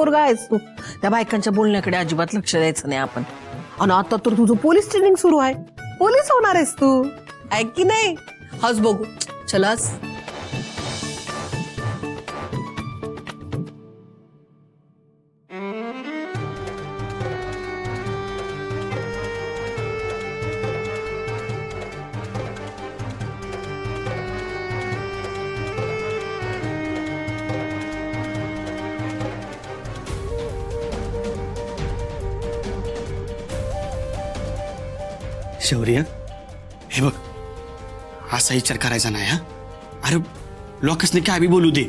पोरगा आहेस तू, त्या बायकांच्या बोलण्याकडे अजिबात लक्ष द्यायचं नाही आपण. आणि आता तर तुझं पोलीस ट्रेनिंग सुरू आहे, पोलीस होणार आहेस तू, आहे की नाही? हस बघू, चलास. शौर्य, हे बघ, असा विचार करायचा नाही. हा, अरे लोकसने काय बी बोलू दे,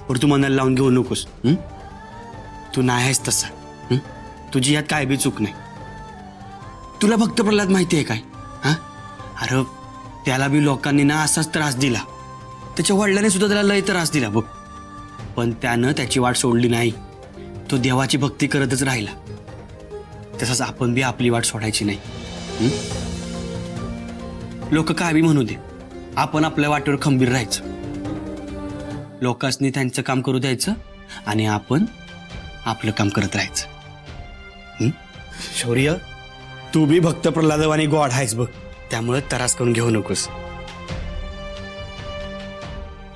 पण तू मनाला लावून घेऊ नकोस. तू नाही आहेस तसा. तुझी यात काय बी चूक नाही. तुला भक्त प्रल्हाद माहिती आहे काय? हा, अरे त्याला बी लोकांनी ना असाच त्रास दिला. त्याच्या वडिलांनी सुद्धा त्याला लय त्रास दिला बघ, पण त्यानं त्याची वाट सोडली नाही. तो देवाची भक्ती करतच राहिला. तसंच आपण बी आपली वाट सोडायची नाही. लोक काय बी म्हणू दे, आपण आपल्या वाटेवर खंबीर राहायचं. लोकांनी त्यांचं काम करू द्यायचं आणि आपण आपलं काम करत राहायचं. शौर्य, तू बी भक्त प्रल्हादवानी गॉड आहेस बघ, त्यामुळे त्रास करून घेऊ नकोस.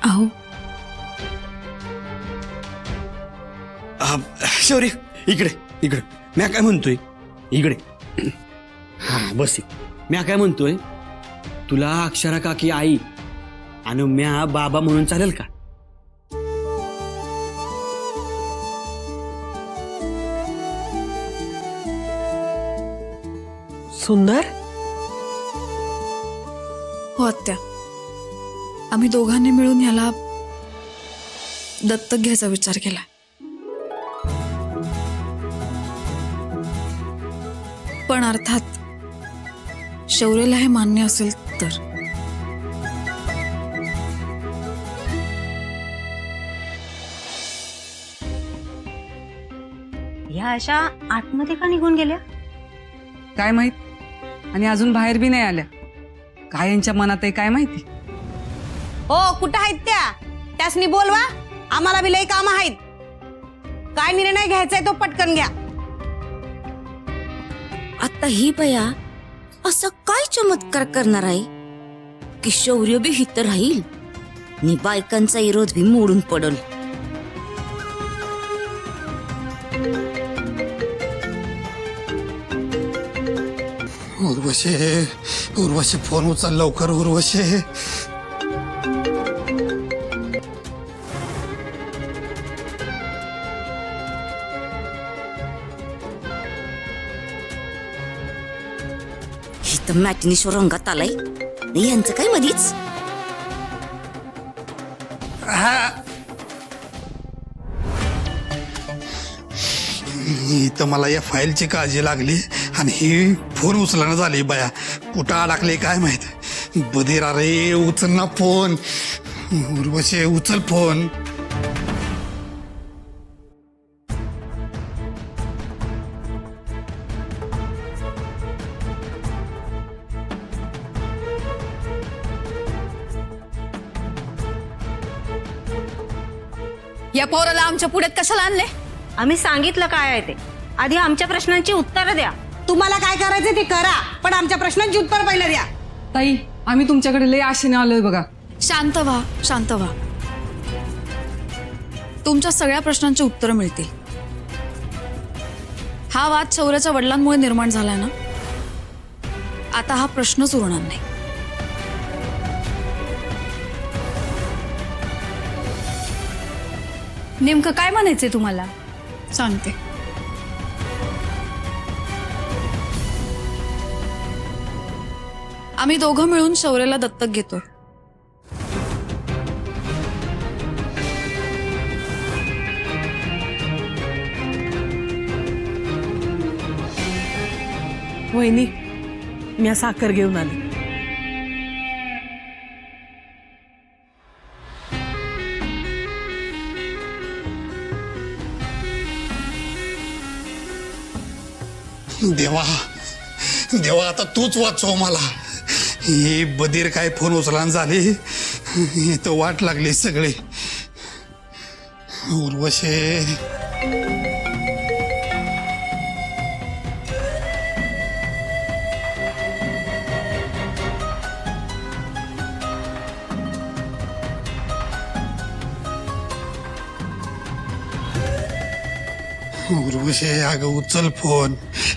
अहो शौर्य, इकडे इकडे. म्या काय म्हणतोय, इकडे. हा बस. म्या काय म्हणतोय, तुला अक्षरा काकी आई आणि म्या बाबा म्हणून चालेल का? सुंदर, हो आत्या, आम्ही दोघांनी मिळून ह्याला दत्तक घ्यायचा विचार केला. पण अर्थात शौर्यला हे मान्य असेल तर. ह्या अशा आतमध्ये का निघून गेल्या? काय माहित, आणि अजून बाहेर बी नाही आल्या. काय यांच्या मनात आहे काय माहिती. हो, कुठं आहेत त्या? त्यासनी बोलवा, आम्हाला बी लई काम आहेत. काय निर्णय घ्यायचाय तो पटकन घ्या. आता ही बया असा काय चमत्कार करणार आहे की शौर्य बी हित राहील आणि बायकांचा विरोध बी मोडून पडल. उर्वशी फोन उचल लवकर. उर्वशी, ही तर मॅटिनी रंगात आलाय. यांचं काय मधीच. तर मला या फाईलची काळजी लागली आणि ही फोन उचलणं झाली. बया कुठं अडकले काय माहित. बधीर, अरे उचल ना फोन. उर्वशी, उचल फोन. या पोराला आमच्या पुढ्यात कशाला आणले? आम्ही सांगितलं काय आहे ते. आधी आमच्या प्रश्नांची उत्तरं द्या. तुम्हाला काय करायचं ते करा, पण आमच्या प्रश्नांची उत्तर पहिलं द्या. ताई, आम्ही तुमच्याकडे लय आशेने आलोय बघा. शांत व्हा, शांत व्हा. तुमच्या सगळ्या प्रश्नांची उत्तरं मिळतील. हा वाद शौर्याच्या वडिलांमुळे निर्माण झालाय ना, आता हा प्रश्नच उरणार नाही. नेमकं काय म्हणायचंय तुम्हाला? सांगते. आम्ही दोघं मिळून शौर्याला दत्तक घेतो. वहिनी, मी साखर घेऊन आली. देवा, देवा, आता तूच वाचव मला. ही बधीर काय फोन उचलान झाली, ही तर वाट लागली सगळी. उर्वशी, उर्वशे अगं उचल फोन.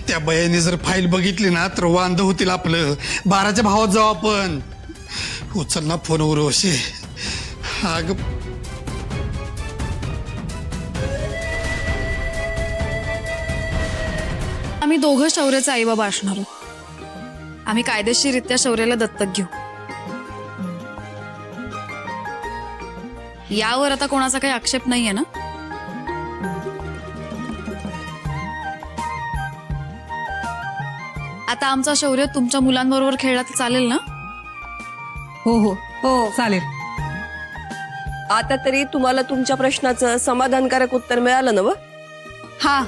त्या बयाने जर फाईल बघितली ना तर वांद होतील आपलं. 12च्या भावात जाऊ आपण. उचल ना फोन उर्वशे. अगं आम्ही दोघं शौर्याचे आई बाबा असणार आहोत. आम्ही कायदेशीररित्या शौर्याला दत्तक घेऊ. यावर आता कोणाचा काही आक्षेप नाहीये ना? आता आमचा शौर्य तुमच्या मुलांबरोबर खेळला तर चालेल ना? हो हो हो चालेल. आता तरी तुम्हाला तुमच्या प्रश्नाचं समाधानकारक उत्तर मिळालं ना? हा.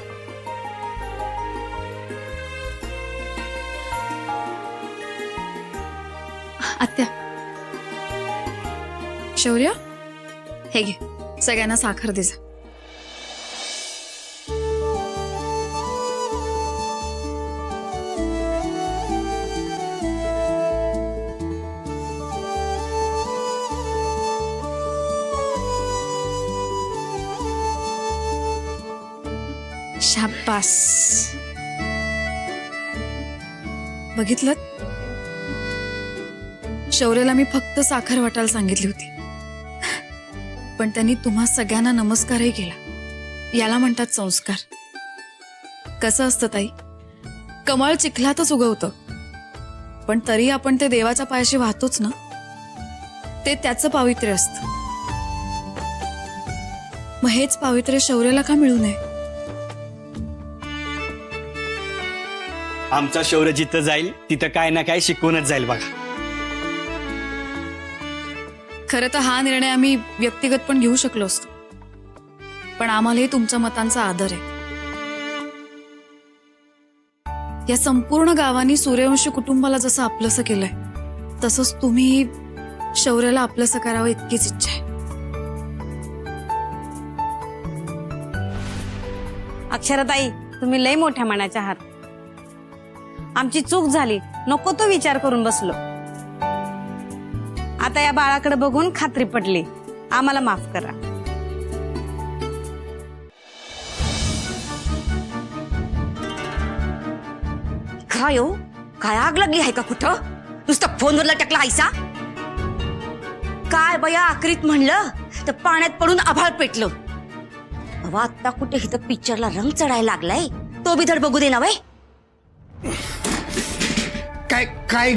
आत्या, शौर्य हे घे, सगळ्यांना साखर दे जा. शाबास. बघितलं, शौर्याला मी फक्त साखर वाटायला सांगितली होती, पण त्यांनी तुम्हा सगळ्यांना नमस्कारही केला. याला म्हणतात संस्कार. कसं असतं ताई, कमळ चिखलातच उगवतं, पण तरी आपण ते देवाच्या पायाशी वाहतोच ना. ते त्याचं पावित्र्य असतं. मग हेच पावित्र्य शौर्याला का मिळू नये? आमचा शौर्य जिथं जाईल तिथं काय ना काय शिकवूनच जाईल बघा. खरं तर हा निर्णय आम्ही व्यक्तिगत पण घेऊ शकलो असतो, पण आम्हालाही तुमच्या मतांचा आदर आहे. या संपूर्ण गावानी सूर्यवंशी कुटुंबाला जसं आपलंसं केलंय, तसंच तुम्ही शौर्याला आपलंसं करावं इतकीच इच्छा आहे. अक्षराताई, तुम्ही लय मोठ्या मनाच्या आहात. आमची चूक झाली, नको तो विचार करून बसलो. आता या बाळाकडे बघून खात्री पटली. आम्हाला माफ करा. काय हो, काय आग लागली आहे का कुठं? नुसतं फोनवर लटकला आयसा. काय बया, आखरीत म्हणलं तर पाण्यात पडून आभाळ पेटलं. अवा आता कुठे इथं पिक्चरला रंग चढायला लागलाय, तो बी धड बघू दे ना वय. काय काय